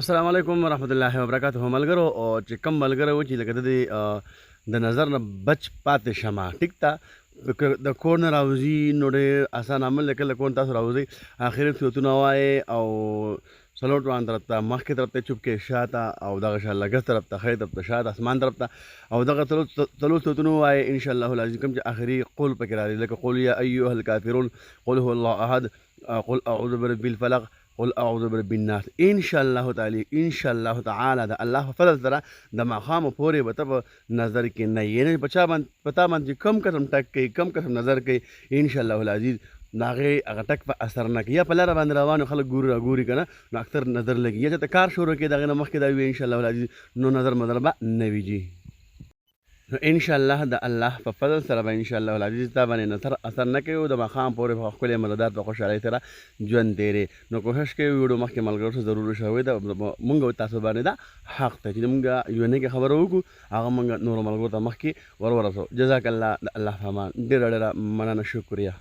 السلام علیکم ورحمت الله وبرکاته ملګرو او چې کم ملګرو چې لکه د د نظر نه بچ پاتې شمه ټیک ته د کور نه راوځي نو ډېر اسان عمل دی کله کور تاسو راوځئ اخري صورتونه وایئ او سلوټ روان طرف ته مخکې طرف ته چوپکې شاته او دغه شان لګس طرف ته ښی طرف ته شاته اسمان طرف ته او دغه څلور صورتونه ووایئ انشاءالله العزیز کوم چې اخري قول پکې راځي لکه قل یا ایها الکافرون قل هو الله احد قل اعوذ برب الفلق قل اعوذ برب الناس ان شاء الله تعالی د الله په فضل سره د ماښام پورې به ته په نظر کې نه یې په چا باندې پتا باندې کم قسم ټک کوي کم قسم نظر کوي ان شاء الله العزیز د هغې هغه ټک په اثر نه کوي یا په لاره باندې روان خلک ګوري راګوري که نه نو اکثر نظر لګي یا چې ته کار شروع کړې د هغې نه مخکې دا وي ان شاء الله العزیز نو نظر مدر به نه وي جي نو ان شاء الله د الله په فضل سره به ان شاء الله العزیز تا باندې نظر اثر نه کوي او د ماښام پورې په ښکلې مزدار په خوشحالۍ سره ژوند تېرې نو کوښښ کوي ویډیو مخکې ملګرو سره ضرور شوی ده مونږ تاسو باندې دا حق ته چې مونږ یو نېکې خبره وکړو هغه مونږ نورو ملګرو ته مخکې ورسوو جزاک الله د الله په امان ډېره ډېره مننه شکریه